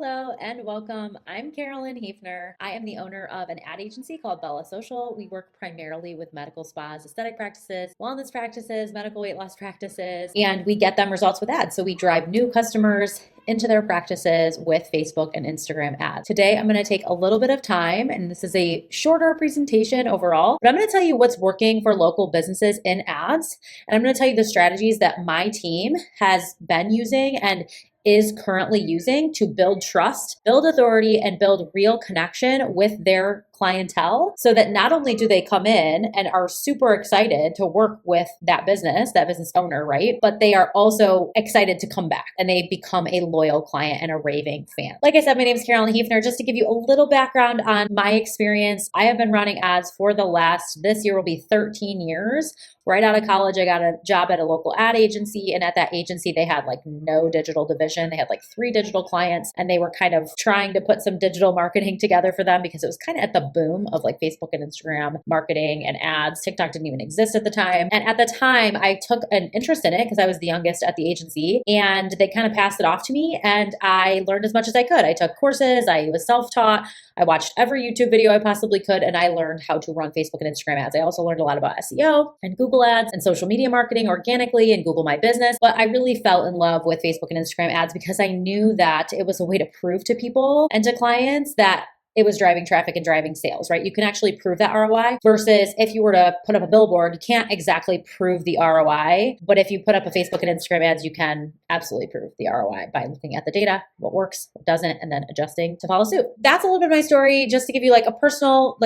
Hello and welcome. I'm Carolyn Hefner. I am the owner of an ad agency called Bella Social. We work primarily with medical spas, aesthetic practices, wellness practices, medical weight loss practices, and we get them results with ads. So we drive new customers into their practices with Facebook and Instagram ads. Today, I'm going to take a little bit of time, and this is a shorter presentation overall, but I'm going to tell you what's working for local businesses in ads. And I'm going to tell you the strategies that my team has been using and is currently using to build trust, build authority, and build real connection with their clientele so that not only do they come in and are super excited to work with that business owner, right? But they are also excited to come back and they become a loyal client and a raving fan. Like I said, my name is Carolyn Hefner. Just to give you a little background on my experience, I have been running ads for this year will be 13 years. Right out of college, I got a job at a local ad agency. And at that agency, they had like no digital division. They had like 3 digital clients and they were kind of trying to put some digital marketing together for them because it was kind of at the boom of like Facebook and Instagram marketing and ads. TikTok didn't even exist at the time. And at the time, I took an interest in it because I was the youngest at the agency and they kind of passed it off to me. And I learned as much as I could. I took courses. I was self-taught. I watched every YouTube video I possibly could, and I learned how to run Facebook and Instagram ads. I also learned a lot about SEO and Google ads and social media marketing organically and Google My Business. But I really fell in love with Facebook and Instagram ads because I knew that it was a way to prove to people and to clients that it was driving traffic and driving sales, right? You can actually prove that ROI versus if you were to put up a billboard, you can't exactly prove the ROI. But if you put up a Facebook and Instagram ads, you can absolutely prove the ROI by looking at the data, what works, what doesn't, and then adjusting to follow suit. That's a little bit of my story. Just to give you on a personal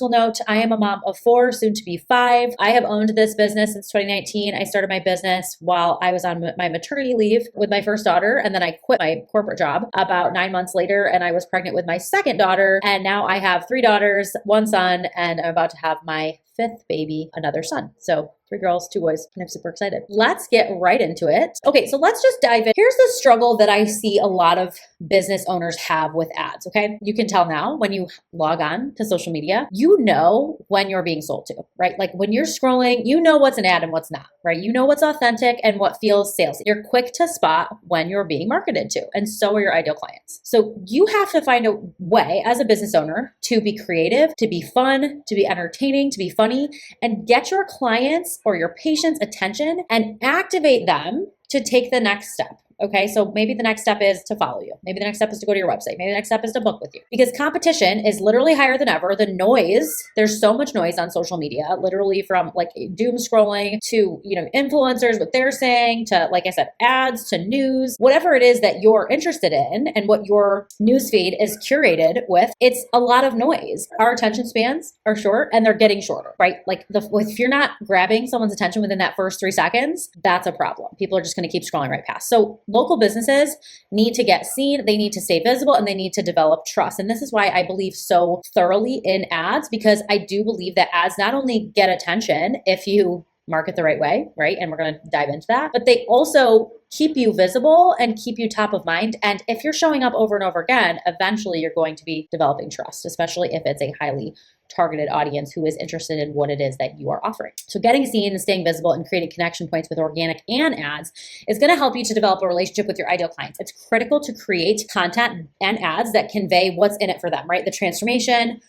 note, I am a mom of 4, soon to be 5. I have owned this business since 2019. I started my business while I was on my maternity leave with my first daughter. And then I quit my corporate job about 9 months later. And I was pregnant with my second daughter. And now I have 3 daughters, 1 son, and I'm about to have my 5th baby, another son. So 3 girls, 2 boys, and I'm super excited. Let's get right into it. Okay, so let's just dive in. Here's the struggle that I see a lot of business owners have with ads, okay? You can tell now when you log on to social media, you know when you're being sold to, right? Like when you're scrolling, you know what's an ad and what's not, right? You know what's authentic and what feels salesy. You're quick to spot when you're being marketed to, and so are your ideal clients. So you have to find a way as a business owner to be creative, to be fun, to be entertaining, to be funny, and get your clients or your patients' attention and activate them to take the next step. Okay, so maybe the next step is to follow you. Maybe the next step is to go to your website. Maybe the next step is to book with you. Because competition is literally higher than ever. The noise, there's so much noise on social media, literally from like doom scrolling to, influencers, what they're saying, to, like I said, ads, to news, whatever it is that you're interested in and what your newsfeed is curated with, it's a lot of noise. Our attention spans are short and they're getting shorter, right? Like if you're not grabbing someone's attention within that first 3 seconds, that's a problem. People are just going to keep scrolling right past. So local businesses need to get seen, they need to stay visible, and they need to develop trust. And this is why I believe so thoroughly in ads, because I do believe that ads not only get attention if you market the right way, right? And we're going to dive into that, but they also keep you visible and keep you top of mind. And if you're showing up over and over again, eventually you're going to be developing trust, especially if it's a highly targeted audience who is interested in what it is that you are offering. So getting seen and staying visible and creating connection points with organic and ads is going to help you to develop a relationship with your ideal clients. It's critical to create content and ads that convey what's in it for them, right? The transformation,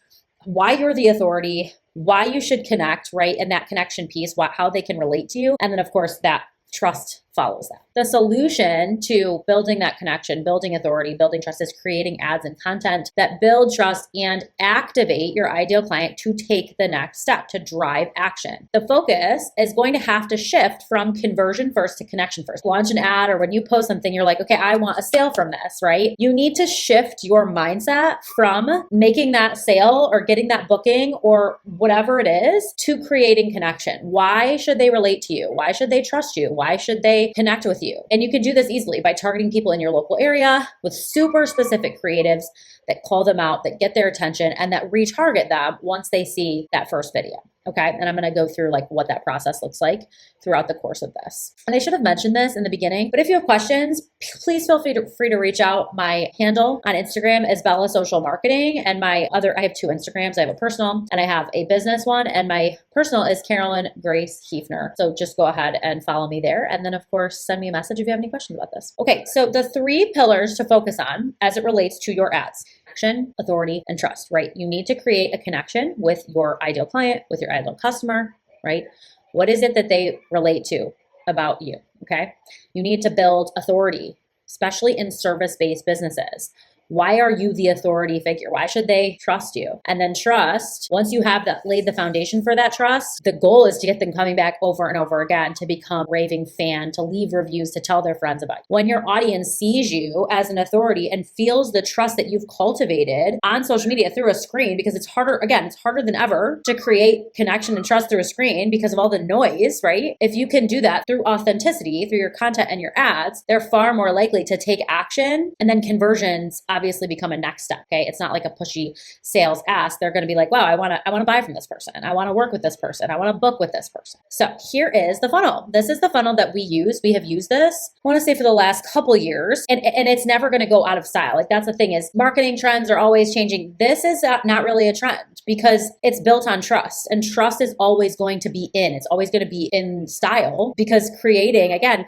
why you're the authority, why you should connect, right? And that connection piece, how they can relate to you. And then of course that trust follows that. The solution to building that connection, building authority, building trust is creating ads and content that build trust and activate your ideal client to take the next step, to drive action. The focus is going to have to shift from conversion first to connection first. Launch an ad, or when you post something, you're like, okay, I want a sale from this, right? You need to shift your mindset from making that sale or getting that booking or whatever it is to creating connection. Why should they relate to you? Why should they trust you? Why should they connect with you? And you can do this easily by targeting people in your local area with super specific creatives that call them out, that get their attention, and that retarget them once they see that first video. Okay. And I'm going to go through like what that process looks like throughout the course of this. And I should have mentioned this in the beginning, but if you have questions, please feel free to reach out. My handle on Instagram is Bella Social Marketing, and I have two Instagrams. I have a personal and I have a business one, and my personal is Carolyn Grace Hefner. So just go ahead and follow me there. And then of course, send me a message if you have any questions about this. Okay. So the 3 pillars to focus on as it relates to your ads: connection, authority, and trust, right? You need to create a connection with your ideal client, with your ideal customer, right? What is it that they relate to about you? Okay. You need to build authority, especially in service-based businesses. Why are you the authority figure? Why should they trust you? And then trust, once you have that, laid the foundation for that trust, the goal is to get them coming back over and over again, to become a raving fan, to leave reviews, to tell their friends about you. When your audience sees you as an authority and feels the trust that you've cultivated on social media through a screen, because it's harder than ever to create connection and trust through a screen because of all the noise, right? If you can do that through authenticity, through your content and your ads, they're far more likely to take action, and then conversions obviously become a next step. Okay. It's not like a pushy sales ask. They're going to be like, wow, I want to buy from this person. I want to work with this person. I want to book with this person. So here is the funnel. This is the funnel that we use. We have used this, I want to say, for the last couple of years, and it's never going to go out of style. Like, that's the thing, is marketing trends are always changing. This is not really a trend because it's built on trust, and trust is always going to be in. It's always going to be in style, because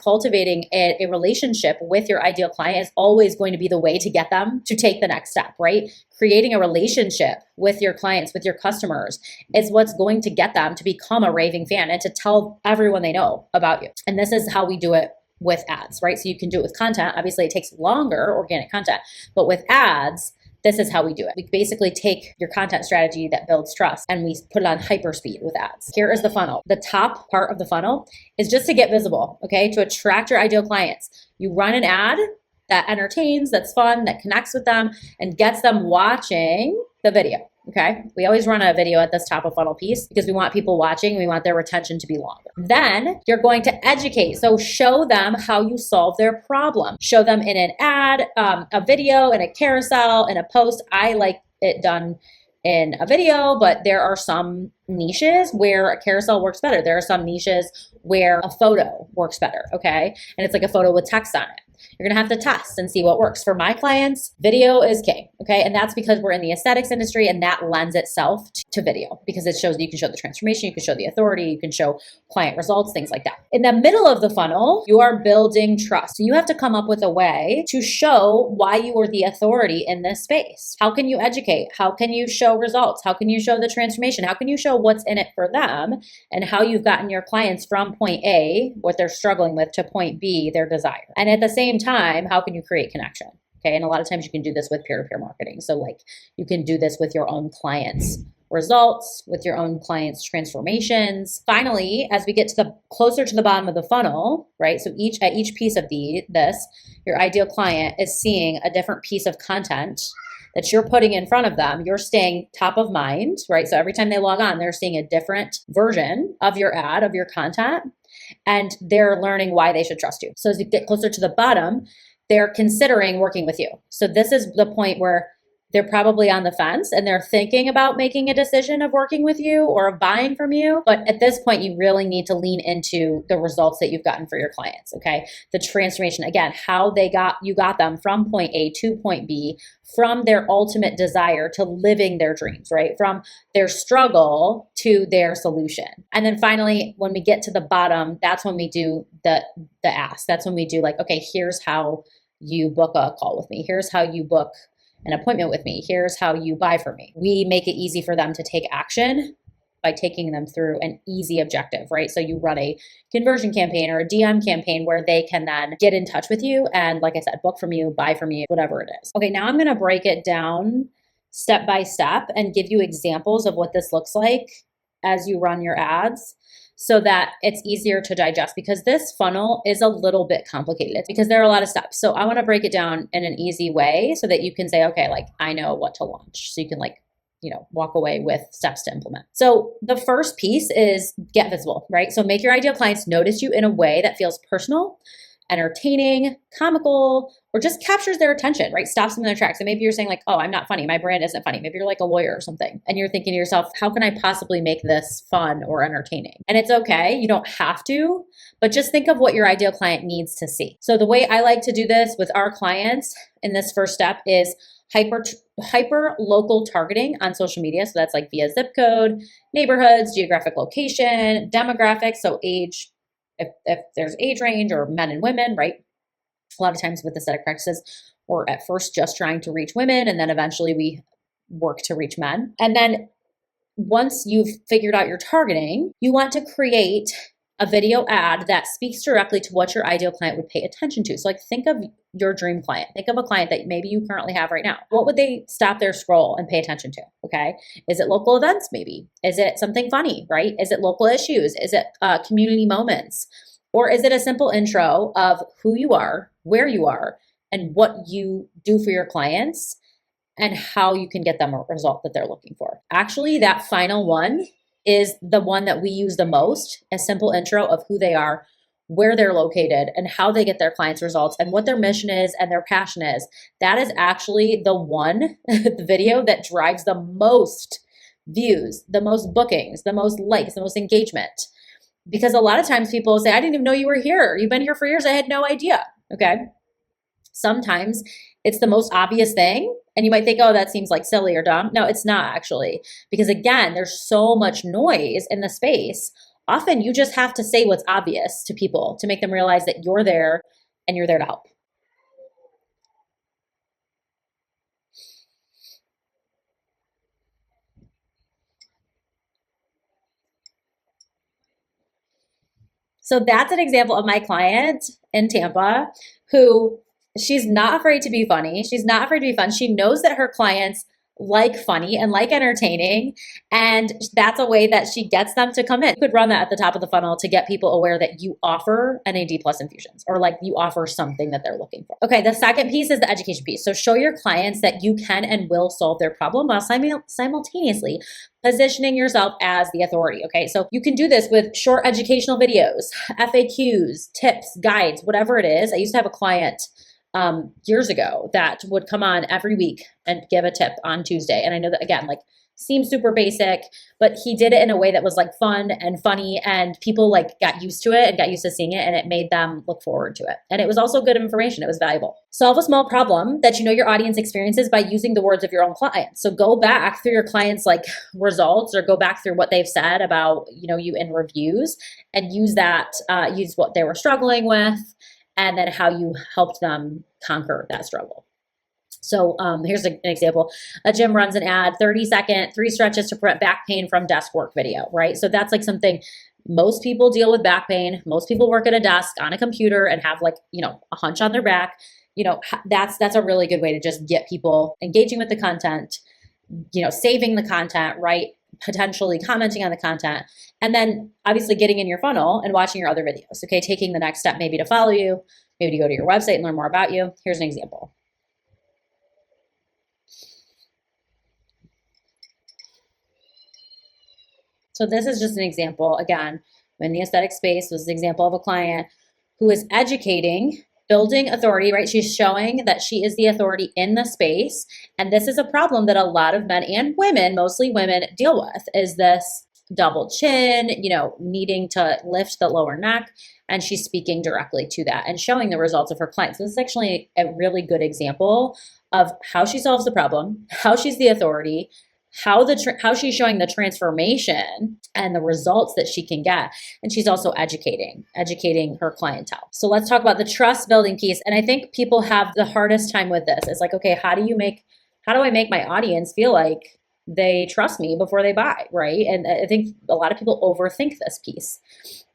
cultivating a relationship with your ideal client is always going to be the way to get them to take the next step, right? Creating a relationship with your clients, with your customers, is what's going to get them to become a raving fan and to tell everyone they know about you. And this is how we do it with ads, right? So you can do it with content. Obviously, it takes longer, organic content, but with ads, this is how we do it. We basically take your content strategy that builds trust and we put it on hyperspeed with ads. Here is the funnel. The top part of the funnel is just to get visible, okay? To attract your ideal clients. You run an ad that entertains, that's fun, that connects with them, and gets them watching the video. Okay. We always run a video at this top of funnel piece because we want people watching. We want their retention to be longer. Then you're going to educate. So show them how you solve their problem. Show them in an ad, a video, in a carousel, in a post. I like it done in a video, but there are some niches where a carousel works better. There are some niches where a photo works better. Okay. And it's like a photo with text on it. You're going to have to test and see what works. For my clients, video is king. Okay. And that's because we're in the aesthetics industry, and that lends itself to video because it shows, you can show the transformation, you can show the authority, you can show client results, things like that. In the middle of the funnel, you are building trust. So you have to come up with a way to show why you are the authority in this space. How can you educate? How can you show results? How can you show the transformation? How can you show what's in it for them and how you've gotten your clients from point A, what they're struggling with, to point B, their desire? And at the same time, how can you create connection? Okay. And a lot of times you can do this with peer-to-peer marketing. So like you can do this with your own clients' results, with your own clients' transformations. Finally, as we get to the closer to the bottom of the funnel, right? So at each piece of this, your ideal client is seeing a different piece of content that you're putting in front of them. You're staying top of mind, right? So every time they log on, they're seeing a different version of your ad, of your content, and they're learning why they should trust you. So as you get closer to the bottom, they're considering working with you. So this is the point where they're probably on the fence and they're thinking about making a decision of working with you or of buying from you. But at this point, you really need to lean into the results that you've gotten for your clients. Okay. The transformation, again, how you got them from point A to point B, from their ultimate desire to living their dreams, right? From their struggle to their solution. And then finally, when we get to the bottom, that's when we do the ask. That's when we do like, okay, here's how you book a call with me. Here's how you book an appointment with me. Here's how you buy from me. We make it easy for them to take action by taking them through an easy objective, right? So you run a conversion campaign or a DM campaign where they can then get in touch with you and, like I said, book from you, buy from you, whatever it is. Okay, now I'm going to break it down step by step and give you examples of what this looks like as you run your ads, so that it's easier to digest, because this funnel is a little bit complicated because there are a lot of steps. So I want to break it down in an easy way so that you can say, okay, like I know what to launch. So you can walk away with steps to implement. So the first piece is get visible, right? So make your ideal clients notice you in a way that feels personal, entertaining, comical, or just captures their attention, right? Stops them in their tracks. And maybe you're saying like, oh, I'm not funny. My brand isn't funny. Maybe you're like a lawyer or something. And you're thinking to yourself, how can I possibly make this fun or entertaining? And it's okay. You don't have to, but just think of what your ideal client needs to see. So the way I like to do this with our clients in this first step is hyper local targeting on social media. So that's like via zip code, neighborhoods, geographic location, demographics. So age, if there's age range, or men and women, right? A lot of times with aesthetic practices, we're at first just trying to reach women, and then eventually we work to reach men. And then once you've figured out your targeting, you want to create a video ad that speaks directly to what your ideal client would pay attention to. So like think of your dream client. Think of a client that maybe you currently have right now. What would they stop their scroll and pay attention to? Okay. Is it local events maybe? Is it something funny, right? Is it local issues? Is it community moments? Or is it a simple intro of who you are, where you are, and what you do for your clients, and how you can get them a result that they're looking for? Actually, that final one is the one that we use the most, a simple intro of who they are, where they're located, and how they get their clients results, and what their mission is and their passion is. That is actually the one, the video that drives the most views, the most bookings, the most likes, the most engagement. Because a lot of times people say, I didn't even know you were here. You've been here for years. I had no idea. Okay. Sometimes it's the most obvious thing. And you might think, oh, that seems like silly or dumb. No, it's not actually. Because again, there's so much noise in the space. Often you just have to say what's obvious to people to make them realize that you're there and you're there to help. So that's an example of my client in Tampa who she's not afraid to be funny. She's not afraid to be fun. She knows that her clients like funny and like entertaining. And that's a way that she gets them to come in. You could run that at the top of the funnel to get people aware that you offer NAD plus infusions, or like you offer something that they're looking for. Okay, the second piece is the education piece. So show your clients that you can and will solve their problem while simultaneously positioning yourself as the authority. Okay, so you can do this with short educational videos, FAQs, tips, guides, whatever it is. I used to have a client years ago that would come on every week and give a tip on Tuesday. And I know that, again, like seems super basic, but he did it in a way that was like fun and funny, and people like got used to it and got used to seeing it, and it made them look forward to it. And it was also good information. It was valuable. Solve a small problem that you know your audience experiences by using the words of your own clients. So go back through your clients' like results, or go back through what they've said about, you know, you in reviews, and use that, use what they were struggling with, and then how you helped them conquer that struggle. So here's an example. A gym runs an ad, 30-second, 3 stretches to prevent back pain from desk work video, right? So that's like something, most people deal with back pain. Most people work at a desk on a computer and have like, you know, a hunch on their back. You know, that's a really good way to just get people engaging with the content, you know, saving the content, right? Potentially commenting on the content, and then obviously getting in your funnel and watching your other videos. Okay, taking the next step maybe to follow you, maybe to go to your website and learn more about you. Here's an example. So this is just an example. Again, in the aesthetic space, was an example of a client who is educating, building authority, right? She's showing that she is the authority in the space. And this is a problem that a lot of men and women, mostly women, deal with, is this double chin, you know, needing to lift the lower neck. And she's speaking directly to that and showing the results of her clients. So this is actually a really good example of how she solves the problem, how she's the authority, how she's showing the transformation and the results that she can get. And she's also educating her clientele. So let's talk about the trust building piece. And I think people have the hardest time with this. It's like, okay, how do I make my audience feel like they trust me before they buy, right? And I think a lot of people overthink this piece,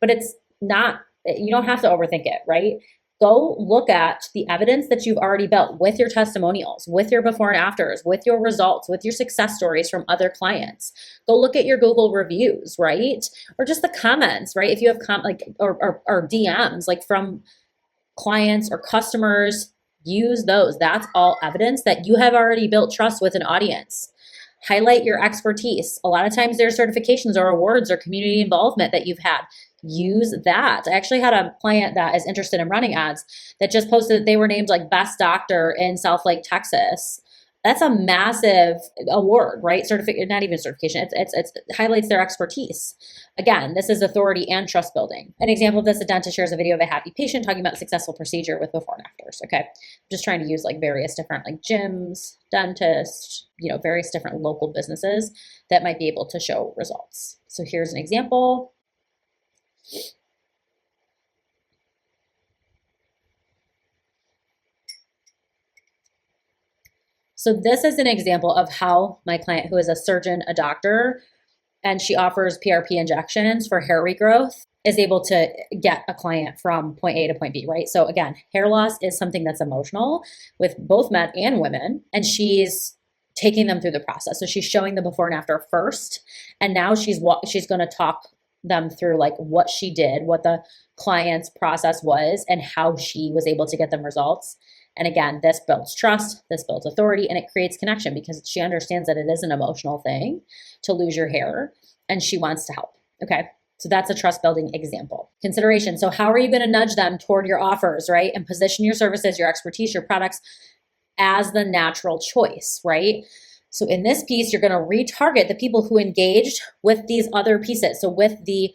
but it's not, you don't have to overthink it, right? Go look at the evidence that you've already built with your testimonials, with your before and afters, with your results, with your success stories from other clients. Go look at your Google reviews, right? Or just the comments, right? If you have or DMs like from clients or customers, use those. That's all evidence that you have already built trust with an audience. Highlight your expertise. A lot of times there's certifications or awards or community involvement that you've had. use that. I actually had a client that is interested in running ads that just posted that they were named like best doctor in Southlake, Texas. That's a massive award, right? Certificate, not even certification. It highlights their expertise. Again, this is authority and trust building. An example of this, a dentist shares a video of a happy patient talking about a successful procedure with before and afters. Okay, I'm just trying to use like various different like gyms, dentists, various different local businesses that might be able to show results. So here's an example. So this is an example of how my client, who is a surgeon, a doctor, and she offers PRP injections for hair regrowth, is able to get a client from point A to point B, right? So again, hair loss is something that's emotional with both men and women, and she's taking them through the process. So she's showing the before and after first, and now she's going to talk them through like what she did, what the client's process was, and how she was able to get them results. And again, this builds trust, this builds authority, and it creates connection because she understands that it is an emotional thing to lose your hair, and she wants to help. Okay, so that's a trust building example. Consideration. So how are you going to nudge them toward your offers, right? And position your services, your expertise, your products as the natural choice, right? So in this piece, you're going to retarget the people who engaged with these other pieces. So with the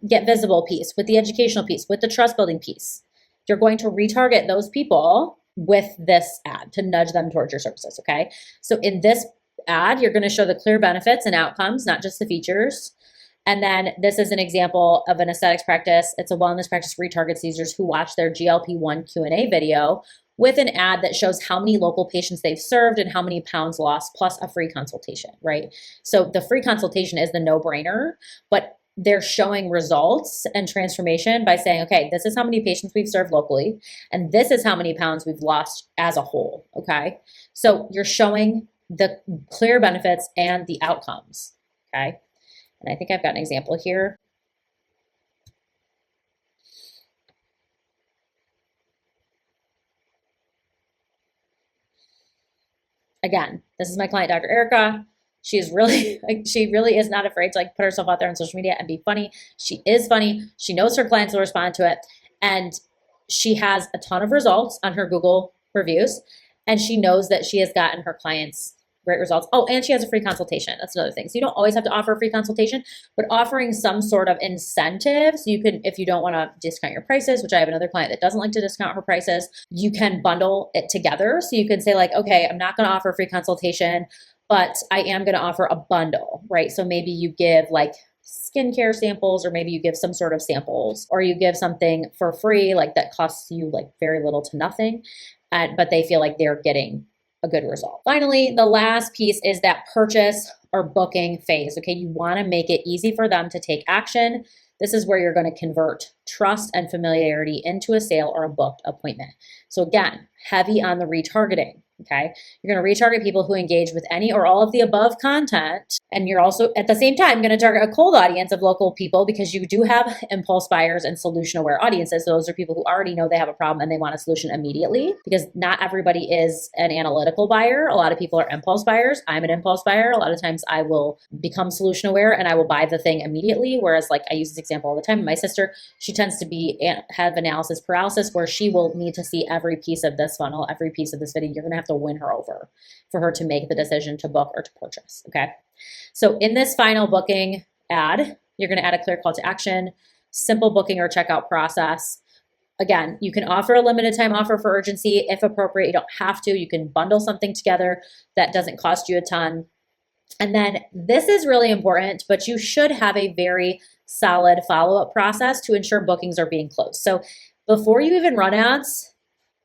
get visible piece, with the educational piece, with the trust building piece, you're going to retarget those people with this ad to nudge them towards your services, okay? So in this ad, you're going to show the clear benefits and outcomes, not just the features. And then this is an example of an aesthetics practice. It's a wellness practice retargets users who watch their GLP-1 Q&A video with an ad that shows how many local patients they've served and how many pounds lost, plus a free consultation, right? So the free consultation is the no-brainer, but they're showing results and transformation by saying, okay, this is how many patients we've served locally, and this is how many pounds we've lost as a whole, okay? So you're showing the clear benefits and the outcomes, okay? And I think I've got an example here. Again, this is my client, Dr. Erica. She really is not afraid to like put herself out there on social media and be funny. She is funny. She knows her clients will respond to it. And she has a ton of results on her Google reviews. And she knows that she has gotten her clients great results. Oh, and she has a free consultation. That's another thing. So you don't always have to offer a free consultation, but offering some sort of incentive. So you can, if you don't want to discount your prices, which I have another client that doesn't like to discount her prices, you can bundle it together. So you can say like, okay, I'm not going to offer a free consultation, but I am going to offer a bundle, right? So maybe you give like skincare samples, or maybe you give some sort of samples, or you give something for free, like that costs you like very little to nothing, but they feel like they're getting a good result. Finally, the last piece is that purchase or booking phase. Okay, you want to make it easy for them to take action. This is where you're going to convert trust and familiarity into a sale or a booked appointment. So again, heavy on the retargeting. Okay, you're going to retarget people who engage with any or all of the above content. And you're also at the same time going to target a cold audience of local people, because you do have impulse buyers and solution aware audiences. Those are people who already know they have a problem and they want a solution immediately, because not everybody is an analytical buyer. A lot of people are impulse buyers. I'm an impulse buyer. A lot of times I will become solution aware and I will buy the thing immediately. Whereas like I use this example all the time. My sister, she tends to have analysis paralysis, where she will need to see every piece of this funnel, every piece of this video. You're going to have to win her over for her to make the decision to book or to purchase. Okay. So in this final booking ad, you're going to add a clear call to action, simple booking or checkout process. Again, you can offer a limited time offer for urgency if appropriate. You don't have to. You can bundle something together that doesn't cost you a ton. And then this is really important, but you should have a very solid follow-up process to ensure bookings are being closed. So before you even run ads,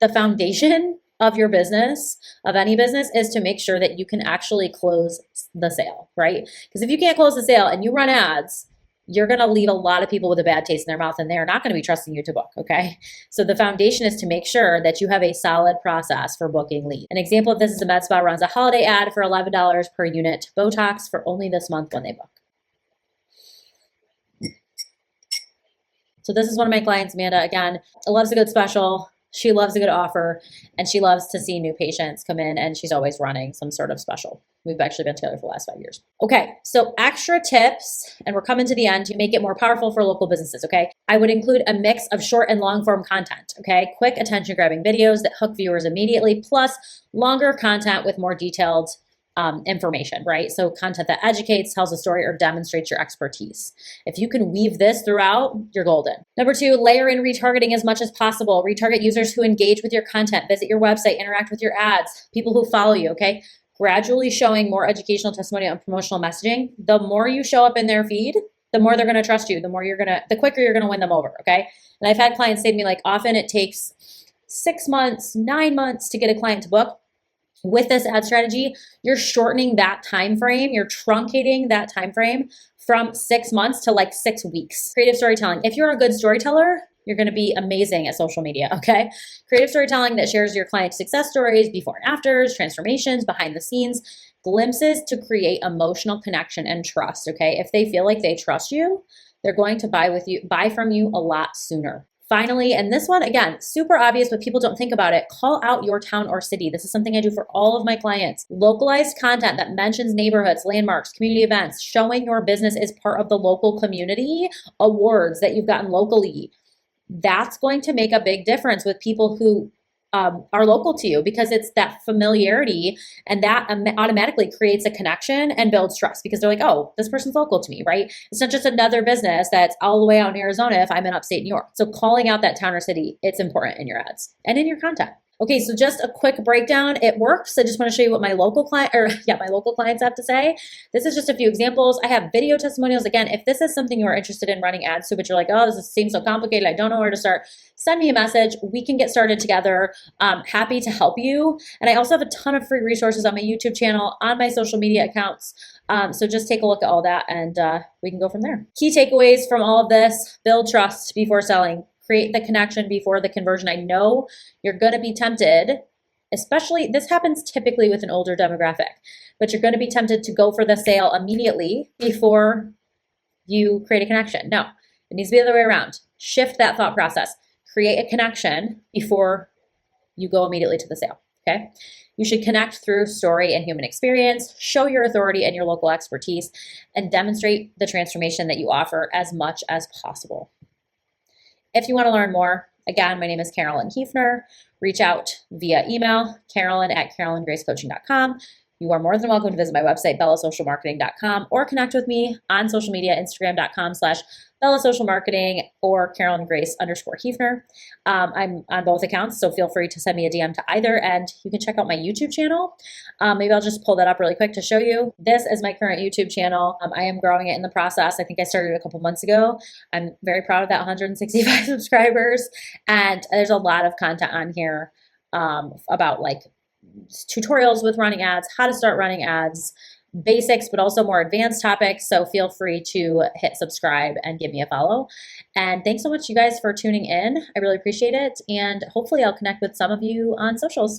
the foundation of your business, of any business, is to make sure that you can actually close the sale, right? Because if you can't close the sale and you run ads, you're going to leave a lot of people with a bad taste in their mouth, and they're not going to be trusting you to book, okay? So the foundation is to make sure that you have a solid process for booking leads. An example of this is a med spa runs a holiday ad for $11 per unit Botox for only this month when they book. So this is one of my clients, Amanda, again, loves a good special. She loves a good offer, and she loves to see new patients come in, and she's always running some sort of special. We've actually been together for the last 5 years. Okay, so extra tips, and we're coming to the end to make it more powerful for local businesses, okay? I would include a mix of short and long form content, okay? Quick attention grabbing videos that hook viewers immediately, plus longer content with more detailed information, right? So content that educates, tells a story, or demonstrates your expertise. If you can weave this throughout, you're golden. Number 2, layer in retargeting as much as possible. Retarget users who engage with your content, visit your website, interact with your ads, people who follow you, okay? Gradually showing more educational, testimonial, and promotional messaging. The more you show up in their feed, the more they're going to trust you, the quicker you're going to win them over, okay? And I've had clients say to me, like, often it takes 6 months, 9 months to get a client to book. With this ad strategy, you're shortening that time frame, you're truncating that time frame from 6 months to like 6 weeks. Creative storytelling. If you're a good storyteller, you're going to be amazing at social media, okay? Creative storytelling that shares your client's success stories, before and afters, transformations, behind the scenes, glimpses to create emotional connection and trust, okay? If they feel like they trust you, they're going to buy from you a lot sooner. Finally, and this one, again, super obvious, but people don't think about it, call out your town or city. This is something I do for all of my clients. Localized content that mentions neighborhoods, landmarks, community events, showing your business is part of the local community awards that you've gotten locally. That's going to make a big difference with people who are local to you, because it's that familiarity, and that automatically creates a connection and builds trust, because they're like, oh, this person's local to me, right? It's not just another business that's all the way out in Arizona if I'm in upstate New York. So calling out that town or city, it's important in your ads and in your content. Okay, so just a quick breakdown. It works. I just want to show you what my local clients have to say. This is just a few examples. I have video testimonials. Again, if this is something you are interested in running ads to, but you're like, oh, this seems so complicated, I don't know where to start, send me a message. We can get started together. Happy to help you. And I also have a ton of free resources on my YouTube channel, on my social media accounts. So just take a look at all that, and we can go from there. Key takeaways from all of this: build trust before selling. Create the connection before the conversion. I know you're going to be tempted, especially, this happens typically with an older demographic, but you're going to be tempted to go for the sale immediately before you create a connection. No, it needs to be the other way around. Shift that thought process. Create a connection before you go immediately to the sale, okay? You should connect through story and human experience, show your authority and your local expertise, and demonstrate the transformation that you offer as much as possible. If you want to learn more, again, my name is Carolyn Hefner. Reach out via email, carolyn@carolyngracecoaching.com. You are more than welcome to visit my website, bellasocialmarketing.com, or connect with me on social media, instagram.com/bellasocialmarketing or carolyngrace_Hefner. I'm on both accounts, so feel free to send me a DM to either, and you can check out my YouTube channel. Maybe I'll just pull that up really quick to show you. This is my current YouTube channel. I am growing it in the process. I think I started a couple months ago. I'm very proud of that 165 subscribers, and there's a lot of content on here about like tutorials with running ads, how to start running ads, basics, but also more advanced topics. So feel free to hit subscribe and give me a follow. And thanks so much, you guys, for tuning in. I really appreciate it. And hopefully I'll connect with some of you on socials.